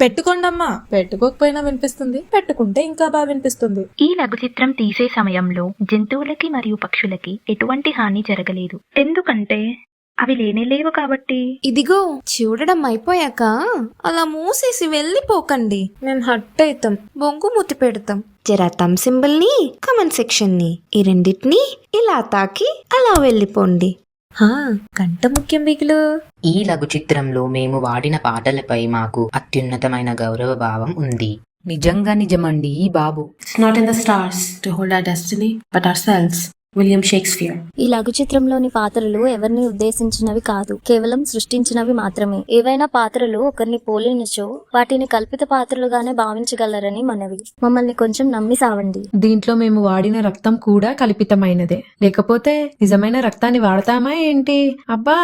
పెట్టుకోండమ్మా. పెట్టుకోకపోయినా వినిపిస్తుంది, పెట్టుకుంటే ఇంకా బాగా వినిపిస్తుంది. ఈ లఘు చిత్రం తీసే సమయంలో జంతువులకి మరియు పక్షులకి ఎటువంటి హాని జరగలేదు. ఎందుకంటే అవి లేనేలేవు కాబట్టి. ఇదిగో చూడడం అయిపోయాక అలా మూసేసి వెళ్ళిపోకండి. నేను హట్ అవుతాం. బొంగు మూతి పెడతాం. జరా థమ్ సింబల్ ని, కమెంట్ సెక్షన్ ని, ఈ రెండింటిని ఇలా తాకి అలా వెళ్ళిపోండి. గంట ముఖ్యం బిగులు. ఈ లఘు చిత్రంలో మేము వాడిన పాటలపై మాకు అత్యున్నతమైన గౌరవ భావం ఉంది. నిజంగా నిజమండి ఈ బాబు. It's not in the stars to hold our destiny, but ourselves. William Shakespeare. ఈ లఘు చిత్రంలోని పాత్రలు ఎవరిని ఉద్దేశించినవి కాదు, కేవలం సృష్టించినవి మాత్రమే. ఏవైనా పాత్రలు ఒకరిని పోలినచో వాటిని కల్పిత పాత్రలుగానే భావించగలరని మనవి. మమ్మల్ని కొంచెం నమ్మి సావండి. దీంట్లో మేము వాడిన రక్తం కూడా కల్పితమైనదే, లేకపోతే నిజమైన రక్తాన్ని వాడతామా ఏంటి? అబ్బా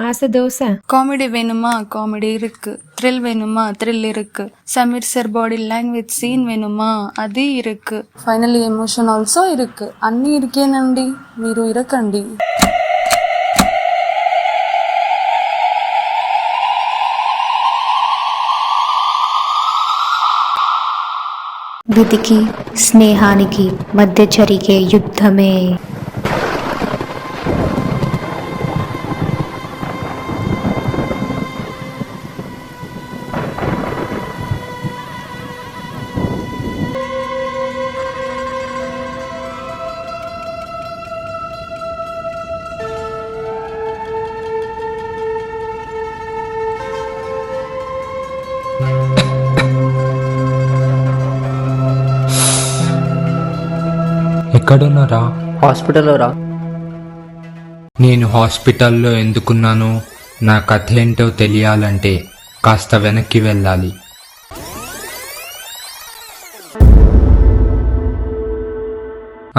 ఆశ దోశ. காமெடி வேணுமா காமெடி இருக்கு, த்ரில் வேணுமா த்ரில் இருக்கு, Sameer sir body language scene వేணுమా అది ఇరుకు, ఫైనల్లీ ఎమోషన్ ఆల్సో ఇరుకు. అన్ని ఇరికేనండి, మీరు ఇరకండి. విధికి స్నేహానికి మధ్య జరిగే యుద్ధమే. ఎక్కడున్నారా? హాస్పిటల్లో రా. నేను హాస్పిటల్లో ఎందుకున్నాను, నా కథ ఏంటో తెలియాలంటే కాస్త వెనక్కి వెళ్ళాలి.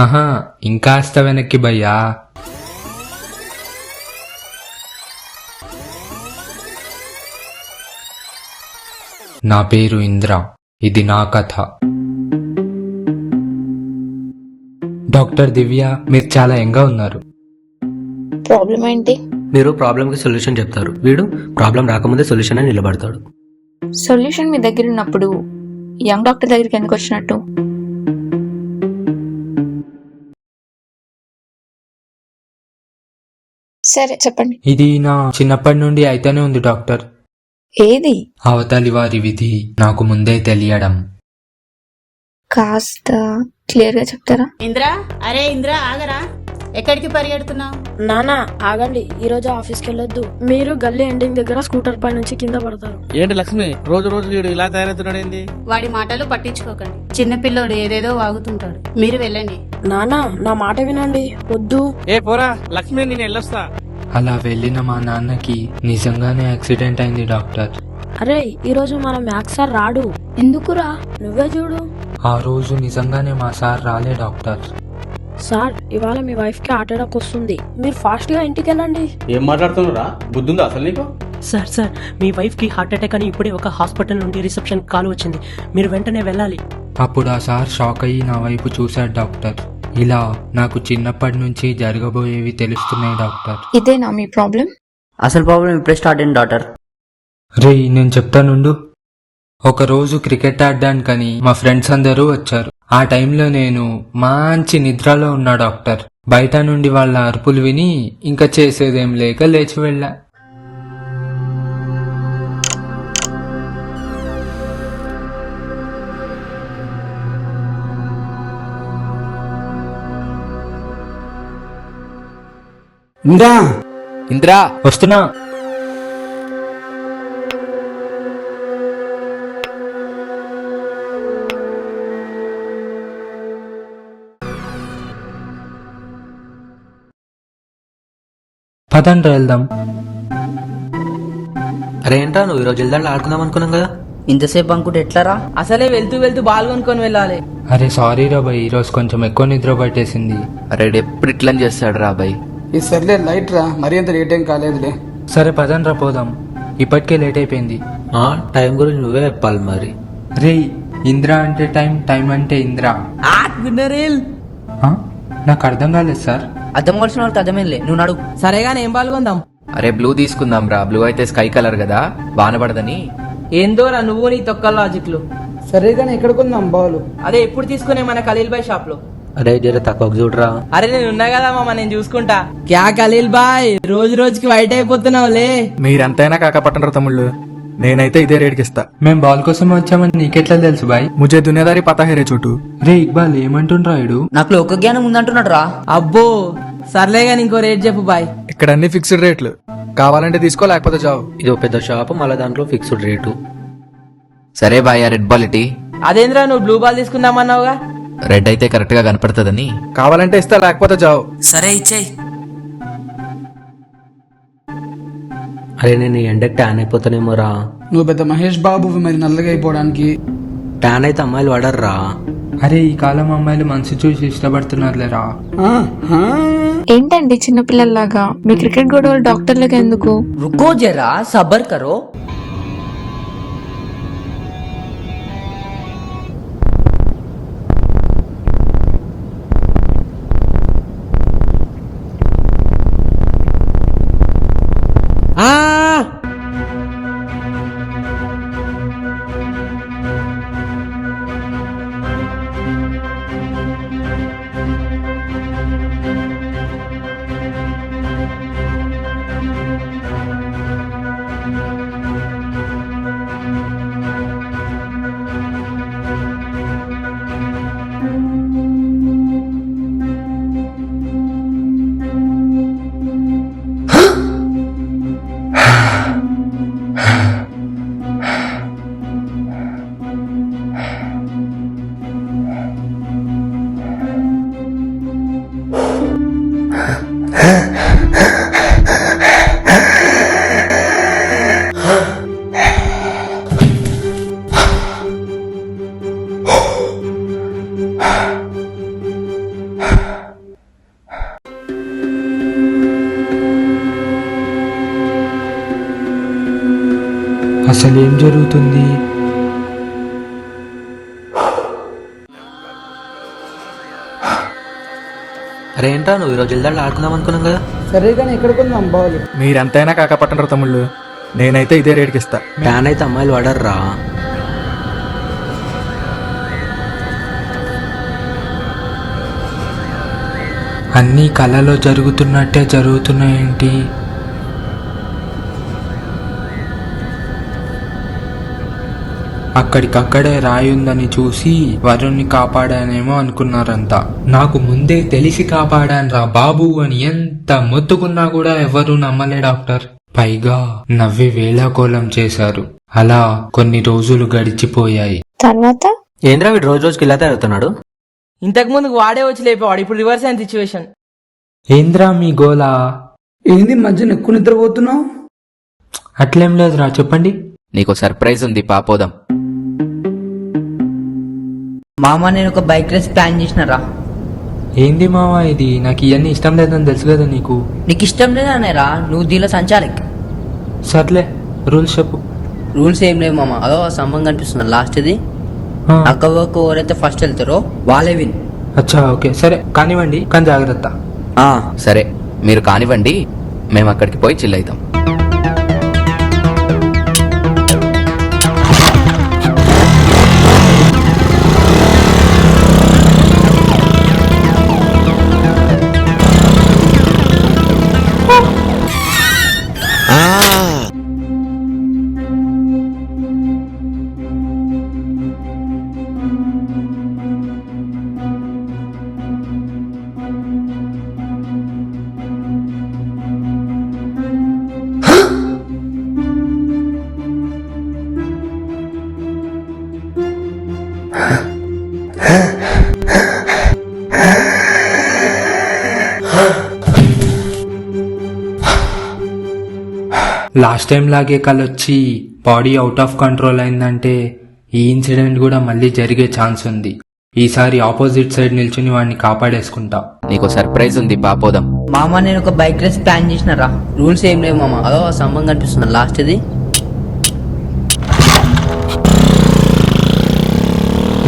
ఆహా, ఇంకాస్త వెనక్కి భయ్యా. నా పేరు ఇంద్ర, ఇది నా కథ. డాక్టర్ దివ్య, మీరు చాలా యంగా ఉన్నారు. ప్రాబ్లం ఏంటి? మీరు ప్రాబ్లం కి సొల్యూషన్ చెప్తారు, వీడు ప్రాబ్లం రాకముందే సొల్యూషన్ అని నిలబడతాడు. సొల్యూషన్ మీ దగ్గర ఉన్నప్పుడు యంగ్ డాక్టర్ దగ్గరికి ఎందుకు వచ్చినట్టు? సరే చెప్పండి. ఇది నా చిన్నప్పటి నుండి అయితేనే ఉంది డాక్టర్. ఏది? అవతలి వారి విధి నాకు ముందే తెలియడం. కాస్త క్లియర్ గా చెప్తారా? ఇంద్రా, అరే ఇంద్రా ఆగరా, ఎక్కడికి పరిగెడుతున్నావు? నానా ఆగండి, ఈ రోజు ఆఫీస్కి వెళ్ళొద్దు. మీరు గల్లీ ఎండింగ్ దగ్గర స్కూటర్ పై నుంచి కింద పడతారు. ఏంటి లక్ష్మి, రోజు రోజు వీడు ఇలా తయారవుతున్నాడు ఏంది? వాడి మాటలు పట్టించుకోకండి, చిన్నపిల్లోడు ఏదేదో వాగుతుంటాడు. మీరు వెళ్ళండి. నానా నా మాట వినండి. వద్దు. ఏ పోరా లక్ష్మి, నేను వెళ్ళొస్తా. అలా వెళ్ళిన మా నాన్నకి నిజంగానే యాక్సిడెంట్ అయింది డాక్టర్. అరే ఈ రోజు మన మ్యాథ్స్ సార్ రాడు. ఎందుకురా? నువ్వే చూడు. ఆ రోజు నిజంగానే మా సార్ రాలే డాక్టర్. సార్ ఇవాళ మీ వైఫ్ కి హార్ట్ అటాక్ వస్తుంది, మీరు ఫాస్ట్ గా ఇంటికి వెళ్ళండి. ఏం మాట్లాడుతున్నారా, బుద్ధుందా అసలు నీకు? సార్ మీ వైఫ్ కి హార్ట్ అటాక్ అని ఇప్పుడే ఒక హాస్పిటల్ నుండి రిసెప్షన్ కాల్ వచ్చింది, మీరు వెంటనే వెళ్ళాలి. అప్పుడు ఆ సార్ షాక్ అయ్యి నా వైపు చూశాడు డాక్టర్. ఇలా నాకు చిన్నప్పటి నుంచి జరగబోయేవి తెలుస్తున్నాయి డాక్టర్. ఇదేనా మీ ప్రాబ్లం? అసలు ప్రాబ్లం ఇప్పుడే స్టార్ట్ అయింది డాక్టర్. రేయ్ నేను చెప్తానుండు. ఒకరోజు క్రికెట్ ఆడడానికని మా ఫ్రెండ్స్ అందరూ వచ్చారు. ఆ టైంలో నేను మంచి నిద్రలో ఉన్నా డాక్టర్. బయట నుండి వాళ్ళ అరుపులు విని ఇంకా చేసేదేం లేక లేచి వెళ్ళా. ఇంద్రా వస్తున్నా. పదండ్రా వెళ్దాం. అరే ఏంట్రా, నువ్వు ఈరోజు వెళ్దాం ఆడుకుందాం అనుకున్నాం కదా. ఇంతసేపు అనుకుంటే ఎట్లారా? అసలే వెళ్తూ వెళ్తూ బాల్ కొనుక్కొని వెళ్ళాలి. అరే సారీ రా బాయ్, ఈరోజు కొంచెం ఎక్కువ నిద్ర పట్టేసింది. అరే ఎప్పుడు ఇట్లా చేస్తాడు రా బాయ్. ఈ సర్లే లైట్ రా, మరీ అంత లేట్ ఏం కాలేదులే. సరే పదండ్రా పోదాం, ఇప్పటికే లేట్ అయిపోయింది. టైం గురించి నువ్వే చెప్పాలి మరి. రే ఇంద్ర అంటే టైం, టైం అంటే ఇంద్ర. నాకు అర్థం కాలేదు సార్. అర్థం కలిసిన వాళ్ళకి అర్థమేలే, నువ్వు నడు. సరేగానే ఏం పాల్గొందాం? అరే బ్లూ తీసుకుందాం రా, బ్లూ అయితే స్కై కలర్ కదా, వానపడదని. ఏందోరా నువ్వు నీ తొక్క లాజిక్లు. సరే కానీ ఎక్కడ కొందాం బాల్? అదే ఎప్పుడు తీసుకునే మన ఖలీల్ బాయ్ షాప్ లో. అరే జర తక్కువ చూడరా. అరే నేను ఉన్నా కదా మామ, నేను చూసుకుంటా. క్యా ఖలీల్ బాయ్, రోజు రోజుకి వైట్ అయిపోతున్నావులే. మీరెంతైనా కాకపట్టనరా తమ్ముళ్ళు, నేనైతే ఇదే రేట్కి ఇస్తా. మేం బాల్ కోసం వచ్చామని నీకెట్లా తెలుసు బాయ్? ముజే దునియాదారి పతా హే రే చోటు. రే ఇక్బాల్ ఏమంటుండ్రా ఇడు? నాకు లోక జ్ఞానం ఉందంటున్నాడు రా. అబ్బో సర్లే గాని ఇంకో రేట్ చెప్పు బాయ్. ఇక్కడ అన్ని ఫిక్స్డ్ రేట్లు, కావాలంటే తీసుకో లేకపోతే చావు. ఇది ఒక పెద్ద షాప్, మళ్ళీ దాంట్లో ఫిక్స్డ్ రేటు. సరే బాయ్, ఆ రెడ్ బాల్ ఇటీ. అదేంద్రా నువ్వు బ్లూ బాల్ తీసుకుందామన్నావుగా? రెడ్ అయితే కరెక్ట్ గా కనపడుతుందని. కావాలంటే ఇస్తా లేకపోతే చావు. సరే ఇచ్చేయి. అరే నేను ఎండకి ట్యాన్ అయిపోతానేమో రా. నువ్వు పెద్ద మహేష్ బాబు మరి నల్లగా అయిపోవడానికి. ట్యాన్ అయితే అమ్మాయిలు వాడర్రా. అరే ఈ కాలం అమ్మాయిలు మనసు చూసి ఇష్టపడుతున్నారులేరా. ఏంటండి చిన్నపిల్లల్లాగా మీ క్రికెట్ గొడవలు డాక్టర్లకు ఎందుకు? రుకో జరా సబర్ కరో. అసలు ఏం జరుగుతుంది? అరే ఏంట్రా నువ్వు ఈరోజు ఇల్దాళ్ళు ఆడుకుందాం అనుకున్నాం కదా. సరే కానీ ఎక్కడ కొందాం బాల్? మీరెంతైనా కాకపట్టనరా తమ్ముళ్ళు, నేనైతే ఇదే రేట్కి ఇస్తా. ట్యాన్ అయితే అమ్మాయిలు వాడర్రా. అన్నీ కళలో జరుగుతున్నట్టే జరుగుతున్నాయేంటి? అక్కడికక్కడే రాయి ఉందని చూసి వరుణ్ణి కాపాడానేమో అనుకున్నారంతా. నాకు ముందే తెలిసి కాపాడాన్రా బాబు అని ఎంత మొత్తుకున్నా కూడా ఎవరూ నమ్మలే డాక్టర్. పైగా నవ్వి వేళాకోళం చేశారు. అలా కొన్ని రోజులు గడిచిపోయాయి. తర్వాత ఏంద్రా వీడు రోజు రోజుకి ఇలా తయారవుతున్నాడు. ఇంతకు ముందు వాడే వచ్చి లేపేవాడు, ఇప్పుడు రివర్స్ అయిన సిచ్యువేషన్. ఏంద్రా మీ గోలా? ఏంది మధ్యన ఎక్కువ నిద్రపోతున్నావు? అట్లేం లేదురా, చెప్పండి. నీకు సర్ప్రైజ్ ఉంది, పాపోదాం. మామ నేను ఒక బైక్ రేస్ ప్లాన్ చేసినారా. ఏంది మావా ఇది? నాకు ఇవన్నీ ఇష్టం లేదని తెలుసు కదా నీకు. నీకు ఇష్టం లేదనేరా, నువ్వు దీనిలో సంచాలక్. సర్లే రూల్స్ చెప్పు. రూల్స్ ఏం లేవు మామ, అదో స్తంభం కనిపిస్తుంది లాస్ట్ ఇది. అక్కవకు ఎవరైతే ఫస్ట్ వెళ్తారో వాళ్ళే విన్. అచ్చా ఓకే సరే కానివ్వండి, కానీ జాగ్రత్త. సరే మీరు కానివ్వండి, మేము అక్కడికి పోయి చిల్ అవుతాం. లాస్ట్ టైం లాగే కలొచ్చి బాడీ అవుట్ ఆఫ్ కంట్రోల్ అయిందంటే ఈ ఇన్సిడెంట్ కూడా మళ్ళీ జరిగే ఛాన్స్ ఉంది. ఈసారి ఆపోజిట్ సైడ్ నిల్చుని వాడిని కాపాడేసుకుంటా. నీకు సర్ప్రైజ్ ఉంది, పాపోదాం. మామ నేను ఒక బైక్ రేస్ ప్లాన్ చేసినారా. రూల్స్ ఏం లేవు మామ, అదో స్తంభం కనిపిస్తుంది లాస్ట్ ఇది.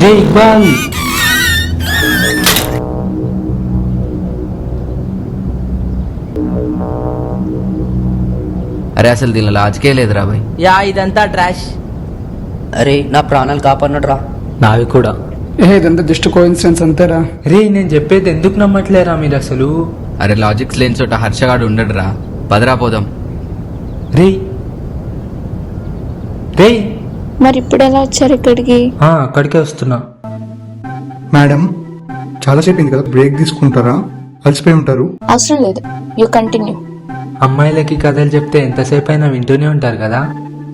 రే ఇక్బాల్, అరే అసలు దీనిలో లాజికే లేదురా బాయ్. యా ఇదంతా ట్రాష్. అరే నా ప్రాణాలు కాపాడినట్రా. నావి కూడా. ఇదంతా జస్ట్ కోఇన్సిడెన్స్ అంతేరా. రే నేను చెప్పేది ఎందుకు నమ్మట్లేరా మీరు అసలు? అరే లాజిక్స్ లేని చోట హర్షగాడు ఉండడురా. పదరా పోదాం. రే రే మరి ఇప్పుడు ఎలా వచ్చారు ఇక్కడికి? అక్కడికే వస్తున్నా. మేడం చాలాసేపు అయింది కదా, బ్రేక్ తీసుకుంటారా? అలసిపోయి ఉంటారు. అవసరం లేదు, యూ కంటిన్యూ. అమ్మాయిలకి కథలు చెప్తే ఎంతసేపు అయినా వింటూనే ఉంటారు కదా.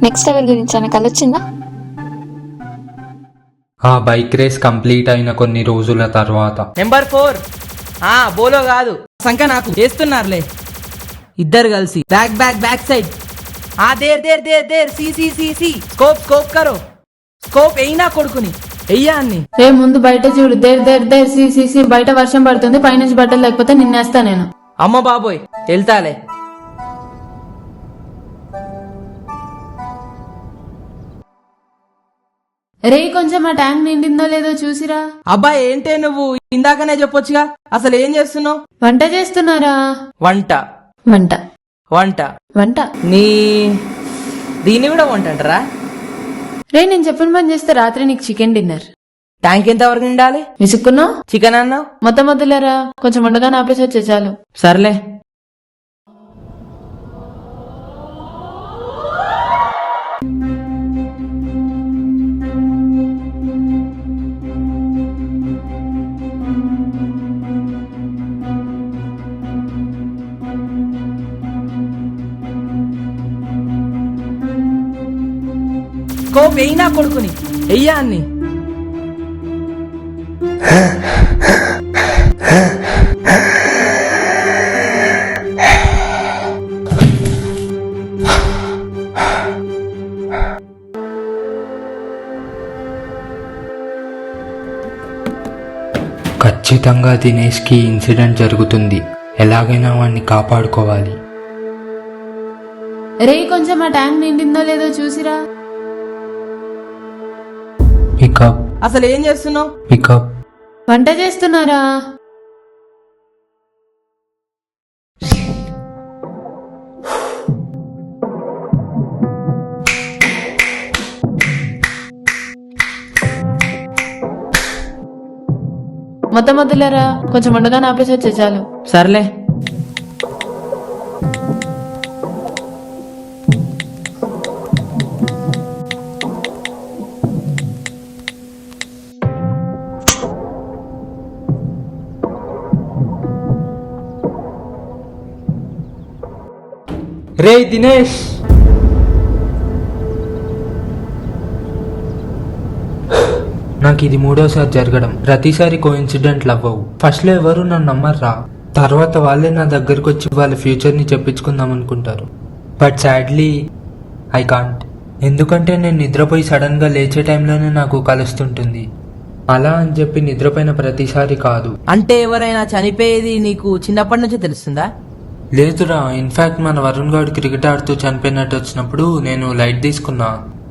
నెక్స్ట్ ఎవరి గురించి అని కలొచ్చిందా? ఆ బైక్ రేస్ కంప్లీట్ అయిన కొన్ని రోజుల తర్వాత నెంబర్ 4 బోలో కాదు సంక నాకు చేస్తున్నారులే ఇద్దరు కలిసి back back back side. There there there there సి సి సి సి స్కోప్ స్కోప్ కరో స్కోప్ అయినా కొడుకుని ఎయ్యా అన్ని. రే ముందు బయట చూడు. దేర్ సి బయట వర్షం పడుతుంది, పైనుంచి బట్టలు లేకపోతే నిన్నేస్తా నేను. అమ్మ బాబోయ్ వెళ్తాలే. రే కొంచెం ఆ ట్యాంక్ నిండిందో లేదో చూసిరా. అబ్బాయి ఏంటే నువ్వు ఇందాకనే చెప్పొచ్చుగా, అసలు ఏం చేస్తున్నావు? వంట చేస్తున్నారా? వంట వంట వంట వంట నీ దీన్ని కూడా వంట అంటారా? రే నేను చెప్పిన పని చేస్తే రాత్రి నీకు చికెన్ డిన్నర్. ట్యాంక్ ఎంత వరకు నిండాలి? విసుక్కున్నావు? చికెన్ అన్నావు. మొత్తం వద్దులేరా, కొంచెం వండగానే ఆపేసి వచ్చే చాలు. సర్లే. స్కోప్ అయినా కొడుకుని ఎయ్యా అన్ని. ఖచ్చితంగా దినేష్కి ఇన్సిడెంట్ జరుగుతుంది. ఎలాగైనా వాడిని కాపాడుకోవాలి. రే కొంచెం ఆ ట్యాంక్ నిండిందో లేదో చూసిరా. పికప్ అసలు ఏం చేస్తున్నావు? పికప్ వంట చేస్తున్నారా? మొత్తం వద్దులేరా, కొంచెం వండగానే ఆపేసి వచ్చే చాలు. సర్లే. రే దినేష్, నాకు ఇది 3వసారి జరగడం. ప్రతిసారి కోఇన్సిడెంట్లు అవ్వవు. ఫస్ట్ లో ఎవరు నన్ను నమ్మర్రా, తర్వాత వాళ్ళే నా దగ్గరకు వచ్చి వాళ్ళ ఫ్యూచర్ ని చెప్పించుకుందాం అనుకుంటారు. But sadly I can't. ఎందుకంటే నేను నిద్రపోయి సడన్ గా లేచే టైంలోనే నాకు కలుస్తుంటుంది. అలా అని చెప్పి నిద్రపోయిన ప్రతిసారి కాదు. అంటే ఎవరైనా చనిపోయేది నీకు చిన్నప్పటి నుంచే తెలుస్తుందా? లేదురా, ఇన్ఫాక్ట్ మన వరుణ్ గౌడ్ క్రికెట్ ఆడుతూ చనిపోయినట్టు వచ్చినప్పుడు నేను లైట్ తీసుకున్నా.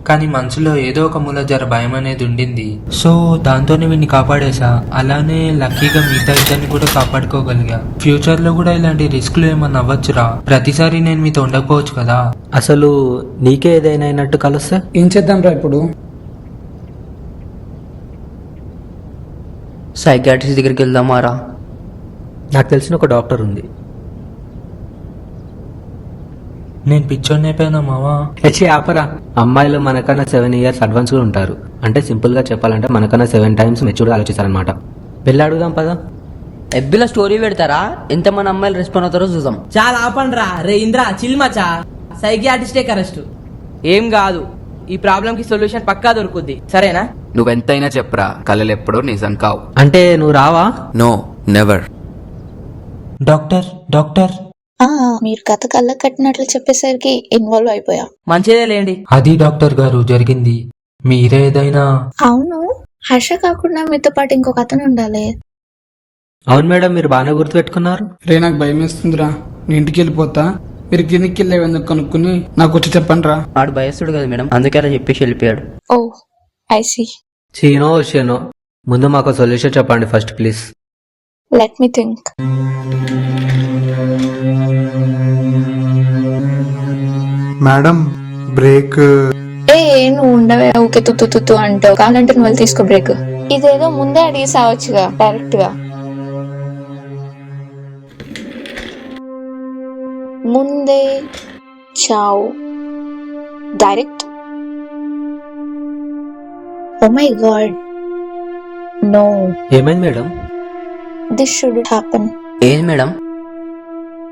కానీ మనసులో ఏదో ఒక మూల జర భయం అనేది ఉండింది. సో దాంతోనే వీడిని కాపాడేశా. అలానే లక్కీగా మిగతా ఇద్దరిని కూడా కాపాడుకోగలిగా. ఫ్యూచర్ లో కూడా ఇలాంటి రిస్క్లు ఏమన్నా అవ్వచ్చురా. ప్రతిసారి నేను మీతో ఉండకపోవచ్చు కదా. అసలు నీకే ఏదైనా అయినట్టు కలుస్తే ఏం చేద్దాం రా ఇప్పుడు? సైకాట్రిస్ట్ దగ్గరికి వెళ్దామారా? నాకు తెలిసిన ఒక డాక్టర్ ఉంది. నేను పిచ్చోడిని అయిపోయినా మావా. ఆపరా. అమ్మాయిలు మనకన్నా 7 years అడ్వాన్స్ కూడా ఉంటారు. అంటే సింపుల్ గా చెప్పాలంటే మనకన్నా 7 times మెచ్యూర్ గా ఆలోచిస్తారనమాట. వెళ్ళి అడుగుదాం పదా. ఎబ్బిలో స్టోరీ పెడతారా? ఎంతమంది అమ్మాయిలు రెస్పాండ్ అవుతారో చూద్దాం. చాలా ఆపండ్రా. రే ఇంద్రా చిల్ మచా, సైకియాట్రిస్టే కరెస్ట్. ఏం కాదు, ఈ ప్రాబ్లం కి సొల్యూషన్ పక్కా దొరుకుద్ది. సరేనా? నువ్వెంతైనా చెప్పరా, కళలు ఎప్పుడూ నిజం కావు. అంటే నువ్వు రావా? No never. డాక్టర్ డాక్టర్ మీరు కథ కళ్ళ కట్టినట్లు చెప్పేసరికి ఇన్వాల్వ్ అయిపోయా. మంచిదే లేండి. అది డాక్టర్ గారు జరిగింది. మీరే ఏదైనా. అవును, హర్ష కాకుండా మీతో పాటు ఇంకొక అతను ఉండాలి. అవును మేడం, మీరు బాగానే గుర్తు పెట్టుకున్నారు. రే నాకు భయం వేస్తుందిరా, నేను ఇంటికి వెళ్ళిపోతా. మీరు క్లినిక్కి వెళ్ళేందుకు కనుక్కుని నాకు వచ్చి చెప్పండి రా. వాడు భయస్తుడు కదా మేడం, అందుకే అలా చెప్పేసి వెళ్ళిపోయాడు. ఓ ఐ సీ. చీనో ముందు మాకు సొల్యూషన్ చెప్పండి first please. Let me think. Madam break. నువ్వు ఉండవే ఊకే తుత్తు అంటావు. కావాలంటే నువ్వు తీసుకో బ్రేక్. ఇదేదో ముందే అడిగి సావచ్చుగా డైరెక్ట్ గా. ముందే చావు direct. Oh my God, no, ఏమైంది మేడం? This should happen. ఏది మేడం?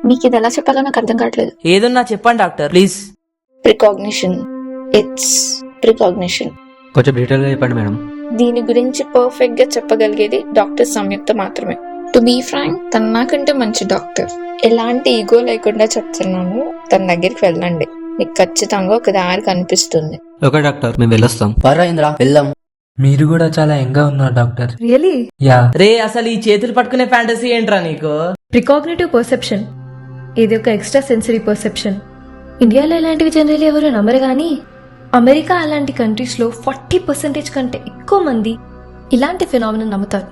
మీకు ఇది ఎలా చెప్పాలో నాకు అర్థం కావట్లేదు. ఏదున్నా చెప్పండి doctor please. Precognition, it's precognition. కొంచెం డీటెయిల్ గా చెప్పండి మేడం. దీని గురించి పర్ఫెక్ట్ గా చెప్పగలిగేది డాక్టర్ సంయుక్త మాత్రమే. టు బీ ఫ్రాంక్, తన నాకంటే మంచి డాక్టర్. ఎలాంటి ఈగో లేకుండా చెప్తున్నాను, తన దగ్గరికి వెళ్ళండి, మీకు ఖచ్చితంగా ఒక దారి కనిపిస్తుంది. ఓకే డాక్టర్, మేము వెళ్ళొస్తాం. పర్వాయింద్రా వెళ్దాం. మీరు కూడా చాలా యంగా ఉన్నారు డాక్టర్. రియలీ? యా. రే అసలు ఈ చేతులు పట్టుకునే ఫ్యాంటసీ ఏంట్రా నీకు? ప్రికాగ్నిటివ్ పర్సెప్షన్, ఇది ఒక ఎక్స్ట్రా సెన్సరీ పర్సెప్షన్. ఇండియాలో ఇలాంటివి జనరల్ ఎవరు నమ్మరు, కానీ అమెరికా అలాంటి కంట్రీస్ లో 40% కంటే ఎక్కువ మంది ఇలాంటి ఫినామినన్ నమ్ముతారు.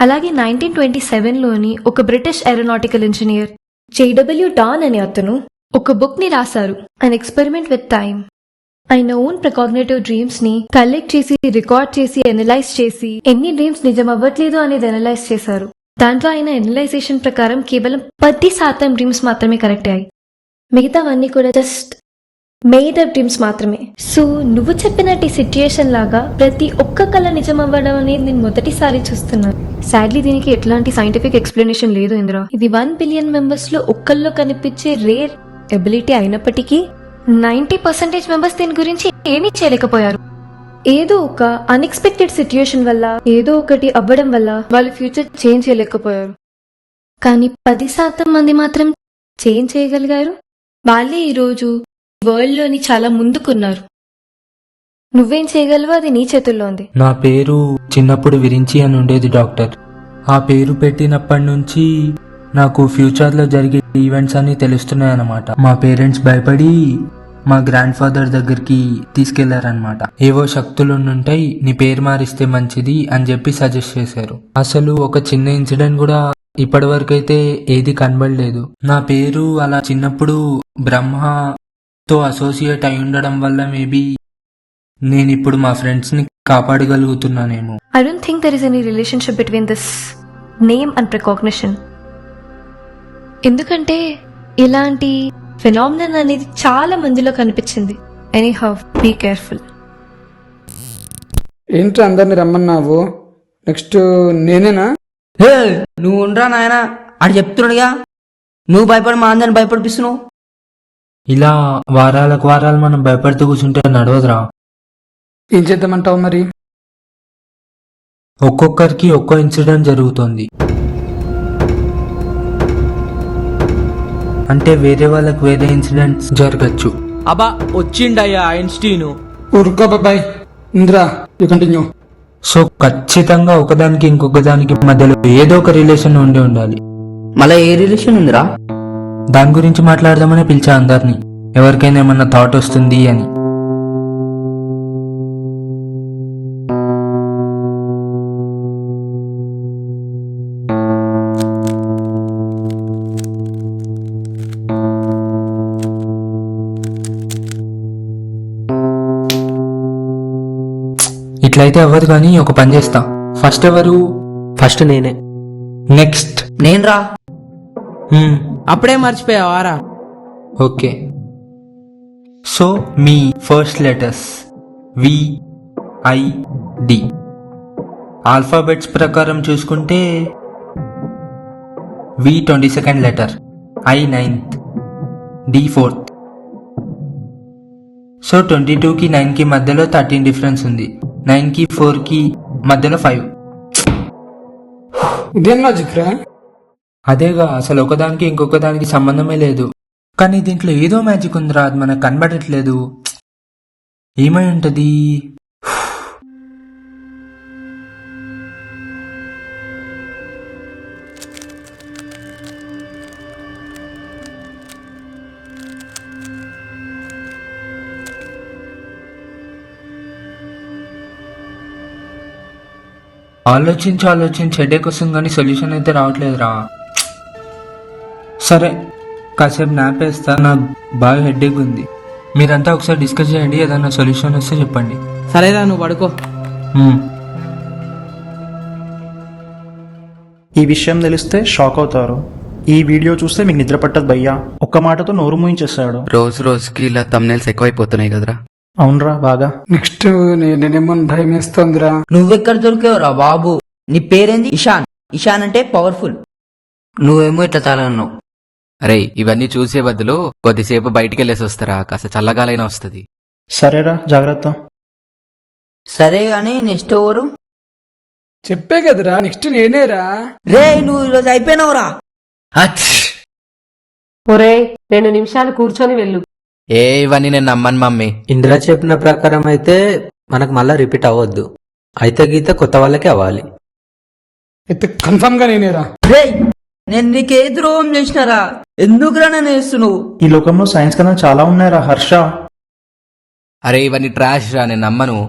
అలాగే 1927లోని ఒక British aeronautical engineer JW Dunne అనే అతను ఒక బుక్ ని రాశారు, అన్ ఎక్స్పెరిమెంట్ విత్ టైమ్. ఆయన ఓన్ ప్రికాగ్నిటివ్ డ్రీమ్స్ ని కలెక్ట్ చేసి, రికార్డ్ చేసి, అనలైజ్ చేసి ఎన్ని డ్రీమ్స్ నిజం అవ్వట్లేదు అనేది అనలైజ్ చేశారు. దాంట్లో ఆయన అనలైజేషన్ ప్రకారం కేవలం 10% డ్రీమ్స్ మాత్రమే కరెక్ట్ అయ్యాయి. మిగతావన్నీ కూడా జస్ట్ మేడ్ అప్ డ్రీమ్స్ మాత్రమే. సో నువ్వు చెప్పినట్టు ఈ సిచ్యుయేషన్ లాగా ప్రతి ఒక్క కళ నిజం అవ్వడం అనేది నేను మొదటిసారి చూస్తున్నాను. సాడ్లీ దీనికి ఎట్లాంటి సైంటిఫిక్ ఎక్స్ప్లెనేషన్ లేదు ఇంద్ర. ఇది 1 బిలియన్ మెంబర్స్ లో ఒక్కల్లో కనిపించే రేర్ ఎబిలిటీ అయినప్పటికీ 90% మెంబర్స్ దీని గురించి ఏమీ చేయలేకపోయారు. ఏదో ఒక అన్ఎక్స్పెక్టెడ్ సిచ్యుయేషన్ వల్ల, ఏదో ఒకటి అవ్వడం వల్ల వాళ్ళు ఫ్యూచర్ చేంజ్ చేయలేకపోయారు. కానీ 10% మంది మాత్రం చేంజ్ చేయగలిగారు. వాళ్ళే ఈరోజు వరల్డ్ లోని చాలా ముందుకున్నారు. నువ్వేం చేయగలవో అది నీ చేతుల్లో ఉంది. నా పేరు చిన్నప్పుడు విరించి అని ఉండేది డాక్టర్. ఆ పేరు పెట్టినప్పటి నుంచి నాకు ఫ్యూచర్ లో జరిగే ఈవెంట్స్ అన్ని తెలుస్తున్నాయన్నమాట. మా పేరెంట్స్ భయపడి మా గ్రాండ్ ఫాదర్ దగ్గరికి తీసుకెళ్లారనమాట. ఏవో శక్తులు ఉంటాయి, నీ పేరు మారిస్తే మంచిది అని చెప్పి సజెస్ట్ చేశారు. అసలు ఒక చిన్న ఇన్సిడెంట్ కూడా ఇప్పటి వరకు అయితే ఏది కనబడలేదు. నా పేరు అలా చిన్నప్పుడు బ్రహ్మతో అసోసియేట్ అయి ఉండడం వల్ల మేబీ నేను ఇప్పుడు మా ఫ్రెండ్స్ ని కాపాడగలుగుతున్నానేమో. I don't think there is any relationship between this name and precognition. ఎందుకంటే ఇలాంటి ఫినామినన్ అనేది చాలా మందిలో కనిపించింది. Anyhow, be careful. ఏంట్రా అందరిని రమ్మన్నావు? నెక్స్ట్ నేనేనా? హే నువ్వు ఉండరా నాయనా, అని చెప్తున్నాడుగా. నువ్వు భయపడి మా అందరిని భయపడిపిస్తున్నావు. ఇలా వారాలకు వారాలు మనం భయపడుతూ కూర్చుంటే నడవదురా. ఏం చేద్దామంటావు మరి? ఒక్కొక్కరికి ఒక్కో ఇన్సిడెంట్ జరుగుతుంది. అంటే వేరే వాళ్ళకి వేరే ఇన్సిడెంట్స్ జరగచ్చు. అబ్బా వచ్చిండయ్యా ఐన్స్టీను. ఊరుకో boy. Indra, you continue. So ఖచ్చితంగా ఒకదానికి ఇంకొక దానికి మధ్యలో ఏదో ఒక రిలేషన్ ఉండి ఉండాలి. మళ్ళీ ఏ రిలేషన్ ఉందిరా? దాని గురించి మాట్లాడదామని పిలిచా అందరినీ, ఎవరికైనా ఏమన్నా థాట్ వస్తుంది అని. ఇట్లయితే అవ్వదు, కానీ ఒక పని చేస్తా. ఫస్ట్ ఎవరు? ఫస్ట్ నేనే. నెక్స్ట్ నేనురా. అప్పుడే మర్చిపోయావారా? ఓకే. సో మీ ఫస్ట్ లెటర్స్ VID. ఆల్ఫాబెట్స్ ప్రకారం చూసుకుంటే V 22nd letter, I 9th, D 4th. So 22కి 9కి మధ్యలో 13 డిఫరెన్స్ ఉంది. 9కి 4కి మధ్యలో 5. ఇదేం లాజిక్ రా? అదేగా, అసలు ఒకదానికి ఇంకొక దానికి సంబంధమే లేదు. కానీ దీంట్లో ఏదో మ్యాజిక్ ఉందిరా, అది మనకు కనబడట్లేదు. ఏమై ఉంటది? ఆలోచించి హెడేక్ వస్తుంది, కానీ సొల్యూషన్ అయితే రావట్లేదురా. సరే కాసేపు నాపేస్తా, నాకు బాగా హెడేక్ ఉంది. మీరంతా ఒకసారి డిస్కస్ చేయండి, ఏదైనా సొల్యూషన్ వస్తే చెప్పండి. సరేరా, నువ్వు పడుకో. ఈ విషయం తెలిస్తే షాక్ అవుతారు. ఈ వీడియో చూస్తే మీకు నిద్ర పట్టదు భయ్యా. ఒక్క మాటతో నోరు మూయించేస్తాడు. రోజు రోజుకి ఇలా తమ్నేల్స్ ఎక్కువైపోతున్నాయి కదరా. అవునరా బాగా. నెక్స్ట్ నేనేమో భయం వేస్తుందిరా. నువ్వెక్కడ దొరికేవరా బాబు? నీ పేరేంది? ఇషాన్. ఇషాన్ అంటే పవర్ఫుల్. నువ్వేమో ఇట్లా తలన్నావు. అరే ఇవన్నీ చూసే బదులు కొద్దిసేపు బయటికి వెళ్ళేసి వస్తారా, కాస్త చల్లగాలైనా వస్తుంది. సరేరా, జాగ్రత్త. సరే గాని నెక్స్ట్ ఎవరు? చెప్పే కదరా, నెక్స్ట్ నేనేరా. రే నువ్వు ఈరోజు అయిపోయినావురా. ఒరే 2 నిమిషాలు కూర్చొని వెళ్ళు. ఇవన్నీ నేను నమ్మను మమ్మీ. ఇందులో చెప్పిన ప్రకారం అయితే మనకు మళ్ళా రిపీట్ అవ్వద్దు. అయితే గీత కొత్త వాళ్ళకే అవ్వాలి. అయితే కన్ఫర్మ్ గా నేనేరా. రే నేను నీకే ద్రోహం చేసినారా? ఎందుకురా నన్ను వేస్తున్నావు? ఈ లోకంలో సైన్స్ కన్నా చాలా ఉన్నాయిరా హర్ష. అరే ఇవన్నీ ట్రాష్ రా, నేను నమ్మను.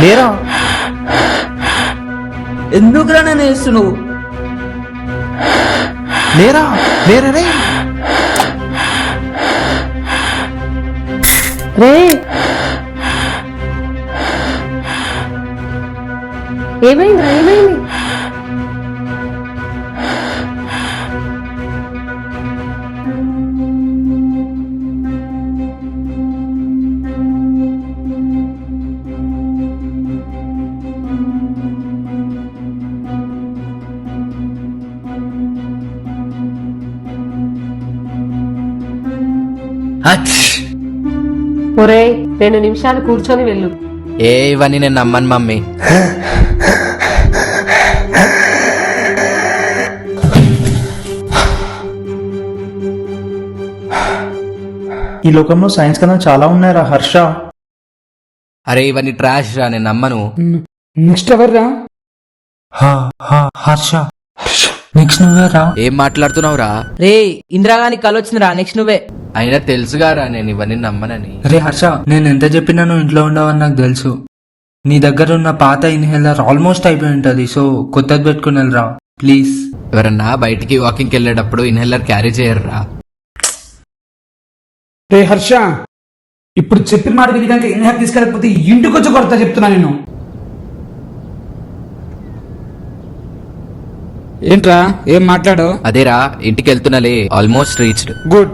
లేరా, ఎందుకురా నన్ను వేస్తున్నావు? లేరా, లేరా రే. రే ఏమైందిరా, ఏమైంది? ఒరే 2 నిమిషాలు కూర్చొని వెళ్ళు. ఇవన్నీ నేను నమ్మను మమ్మీ. ఈ లోకంలో సైన్స్ కన్నా చాలా ఉన్నాయిరా హర్ష. అరే ఇవన్నీ ట్రాష్ రా, నేను నమ్మను. నెక్స్ట్ ఎవర్రా? హర్ష, నెక్స్ట్ నువ్వేరా. ఏం మాట్లాడుతున్నావురా? రే ఇందిరాగాని కలొచ్చిందిరా, నెక్స్ట్ నువ్వే. అయినా తెలుసుగారా నేను ఇవన్నీ నమ్మనని. రే హర్ష, నేను ఎంత చెప్పినా నువ్వు ఇంట్లో ఉండవని నాకు తెలుసు. నీ దగ్గర ఉన్న పాత ఇన్హేలర్ ఆల్మోస్ట్ అయిపోయి ఉంటుంది, సో కొత్తది పెట్టుకుని వెళ్ళరా ప్లీజ్. ఎవరన్నా బయటికి వాకింగ్కి వెళ్ళేటప్పుడు ఇన్హేలర్ క్యారీ చేయరురా. రే హర్ష, ఇప్పుడు చెప్పిన మాట విధంగా ఇన్హేలర్ తీసుకెళ్ళకపోతే ఇంటికి వచ్చి కొడతా చెప్తున్నా నేను. ఏంట్రా ఏం మాట్లాడు? అదేరా ఇంటికి వెళ్తున్నాలే, ఆల్మోస్ట్ రీచ్డ్. గుడ్.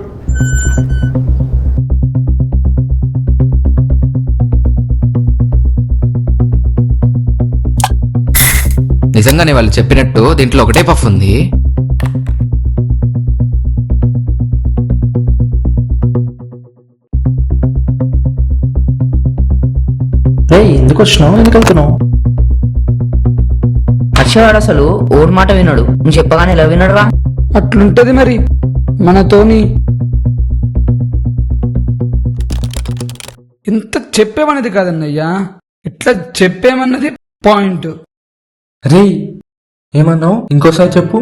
నిజంగానే వాళ్ళు చెప్పినట్టు దీంట్లో ఒకటే పఫ్ ఉంది. ఎందుకు వచ్చినావు, ఎందుకు వెళ్తున్నావు? హర్షవాడు అసలు ఓడి మాట విన్నాడు, నువ్వు చెప్పగానే ఎలా విన్నాడు రా? అట్లుంటది మరి మనతోని. ఇంత చెప్పేమన్నది కాదన్నయ్యా, ఇట్లా చెప్పేమన్నది పాయింట్. రే ఏమన్నావు, ఇంకోసారి చెప్పు.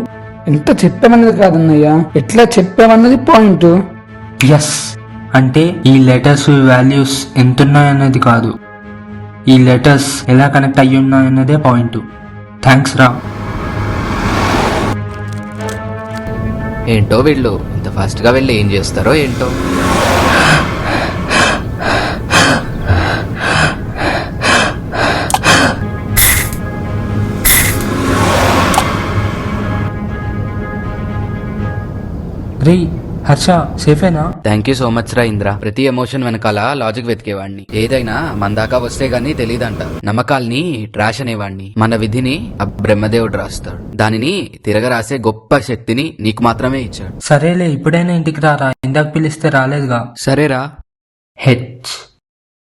ఇంత చెప్పామన్నది కాదన్నయ్యా, ఎట్లా చెప్పామన్నది పాయింట్. ఎస్ అంటే ఈ లెటర్స్ వాల్యూస్ ఎంతున్నాయన్నది కాదు, ఈ లెటర్స్ ఎలా కనెక్ట్ అయ్యి ఉన్నాయన్నదే పాయింట్. థ్యాంక్స్ రా. ఏంటో వీళ్ళు ఇంత ఫాస్ట్ గా వెళ్ళి ఏం చేస్తారో ఏంటో. రే హర్ష, సేఫేనా? థ్యాంక్ యూ సో మచ్ రా ఇంద్ర. ప్రతి ఎమోషన్ వెనకాల లాజిక్ వెతికేవాడిని. ఏదైనా మన దాకా వస్తే గానీ తెలీదంట. నమ్మకాల్ని ట్రాష్ అనేవాడిని. మన విధిని ఆ బ్రహ్మదేవుడు రాస్తాడు. దానిని తిరగరాసే గొప్ప శక్తిని నీకు మాత్రమే ఇచ్చాడు. సరేలే, ఇప్పుడైనా ఇంటికి రారా, ఇందాక పిలిస్తే రాలేదుగా. సరేరా. హెచ్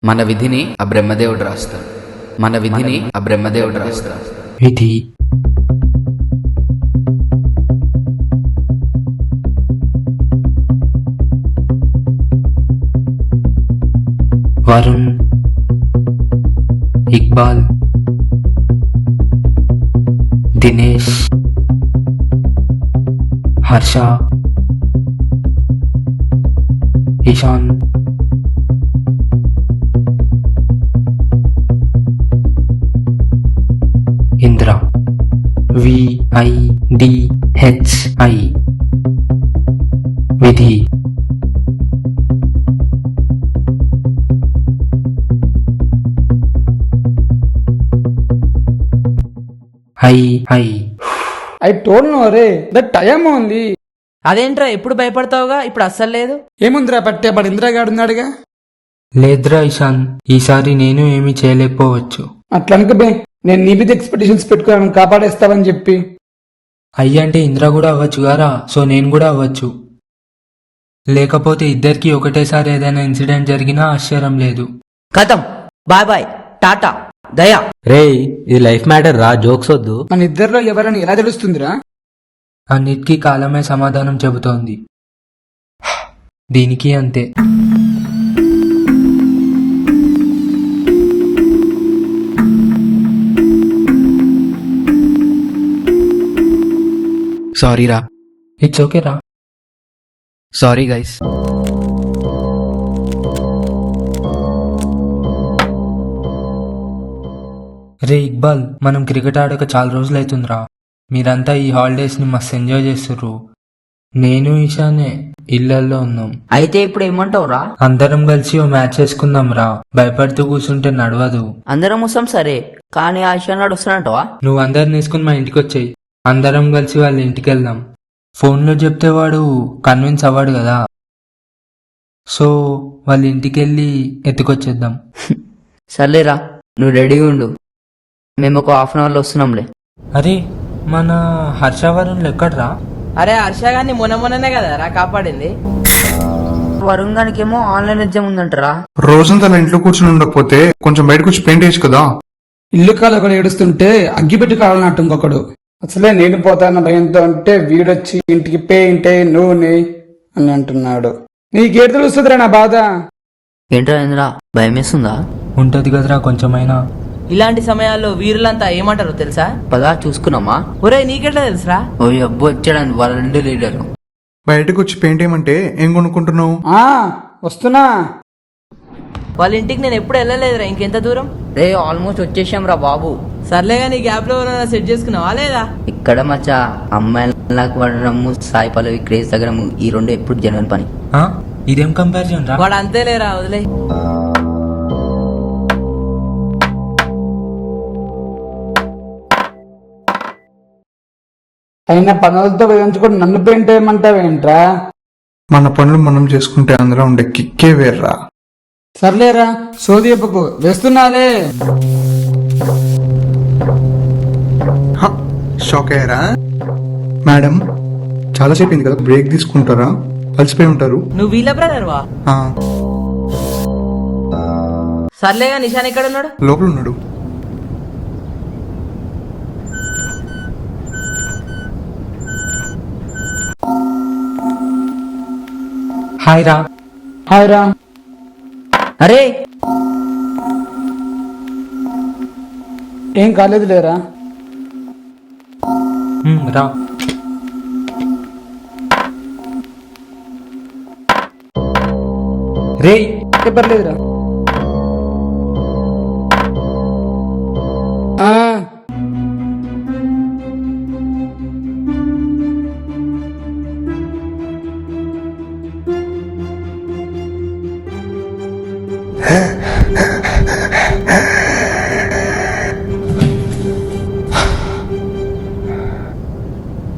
మన విధిని ఆ బ్రహ్మదేవుడు రాస్తాడు. మన విధిని ఆ బ్రహ్మదేవుడు రాస్తాడు. విధి. వరుణ్, ఇక్బాల్, దినేష్, హర్ష, ఇషాన్, ఇంద్ర. VIDHI. విధి. I. ఐ టోల్ నో రే దట్ టైం ఉంది. అదేంట్రా ఎప్పుడు భయపడతావుగా, ఇప్పుడు అస్సలు లేదు. ఏముందిరా పట్టే పడి ఇందిరాగాడు ఉన్నాడుగా. లేద్రా ఇషాన్, ఈసారి నేను ఏమీ చేయలేకపోవచ్చు. అట్లా అనుకోబే, నేను నీ మీద ఎక్స్పెక్టేషన్స్ పెట్టుకున్నాను కాపాడేస్తావని చెప్పి. అయ్యంటే ఇంద్ర కూడా అవ్వచ్చు గారా, సో నేను కూడా అవ్వచ్చు. లేకపోతే ఇద్దరికి ఒకటేసారి ఏదైనా ఇన్సిడెంట్ జరిగినా ఆశ్చర్యం లేదు. కథం, బాయ్ బాయ్, టాటా, దయా. రేయ్ ఇది లైఫ్ మ్యాటర్ రా, జోక్స్ వద్దు. మన ఇద్దరిలో ఎవరని ఎలా తెలుస్తుందిరా? అన్నిటికీ కాలమే సమాధానం చెబుతోంది. దీనికి అంతే. సారీ రా. ఇట్స్ ఓకే రా. Sorry guys. రే ఇక్బాల్, మనం క్రికెట్ ఆడక చాలా రోజులైతుందిరా. మీరంతా ఈ హాలిడేస్ ని మస్తు ఎంజాయ్ చేస్తుర్రు. నేను ఈశానే ఇళ్లల్లో ఉన్నాం. అయితే ఇప్పుడు ఏమంటావు రా? అందరం కలిసి ఓ మ్యాచ్ చేసుకుందాం రా. భయపడుతూ కూర్చుంటే నడవదు. అందరం వస్తాం సరే, కానీ ఆశా నాడు వస్తానంటవా? నువ్వు అందరిని తీసుకుని మా ఇంటికి వచ్చాయి, అందరం కలిసి వాళ్ళ ఇంటికి వెళ్దాం. ఫోన్లో చెప్తే వాడు కన్విన్స్ అవ్వాడు కదా, సో వాళ్ళ ఇంటికి వెళ్ళి ఎత్తుకొచ్చేద్దాం. సర్లేరా, నువ్వు రెడీగా ఉండు, మేము ఒక హాఫ్ అన్ అవర్లో వస్తున్నాంలే. అరే మన హర్షవరుణ్ ఎక్కడ్రా? అరే హర్ష గారిని మొన్ననే కదా రా కాపాడింది. వరుణ్ గానికేమో ఆన్లైన్ ఎగ్జామ్ ఉందంటరా. రోజంతా అలా ఇంట్లో కూర్చుని ఉండకపోతే కొంచెం బయటకు వచ్చి పెయింట్ వేయచ్చు కదా. ఇల్లు కాలు ఒకడు ఏడుస్తుంటే అగ్గిపెట్టి కావాలన్నట్టు ఇంకొకడు. అసలే నేను పోతాన్న భయంతో అంటే వీడొచ్చి ఇంటికి పెయింటే నూనె అని అంటున్నాడు. నీకేడు తెలుస్తుందిరా నా బాధ? ఏంట్రా ఇంద్రా, భయం వేస్తుందా? ఉంటది కదరా కొంచెమైనా. ఇలాంటి సమయాల్లో వీరులంతా ఏమంటారో తెలుసా? పదా చూసుకున్నామా? ఒరే నీకెట్లా తెలుసురా? ఓ అబ్బు వచ్చాడని వాళ్ళ రెండు లీడరు. బయటకు వచ్చి పెయింట్ వేయమంటే ఏం కొనుక్కుంటున్నావు? వస్తున్నా. వాళ్ళ ఇంటికి నేను ఎప్పుడు వెళ్ళలేదురా. ఇంకెంత దూరం? రే ఆల్మోస్ట్ వచ్చేసాం రా బాబు. సర్లేగా నీ గ్యాప్ లో సెట్ చేసుకున్నావా లేదా? ఇక్కడ మచ్చా అమ్మాయిలకు పడడము, సాయి పల్లవి క్రేజ్ తగ్గడము, ఈ రెండు ఎప్పుడు జనవరి పని. ఇదేం కంపారిజన్ రా? వాడు అంతే లేరా, వదిలే. అయినా పనులతో వేయించుకొని నన్ను పెయింట్ వేయమంటావేంట్రా? మన పనులు మనం చేసుకుంటే అందులో ఉండే కిక్కే వేర్రా. సర్లేరా, సోది చెప్పకు, వేస్తున్నాలే. షాక్ అయ్యారా? మేడం చాలాసేపు అయింది కదా, బ్రేక్ తీసుకుంటారా? కలిసిపోయి ఉంటారు. నువ్వు వీళ్ళ బ్రదర్ వా? సర్లేగా, నిషాన్ ఎక్కడ ఉన్నాడు? లోపల ఉన్నాడు. హాయ్ రా. హాయ్ రా. అరే ఏం కాలేదు లేరా? రా. రే పర్లేదురా.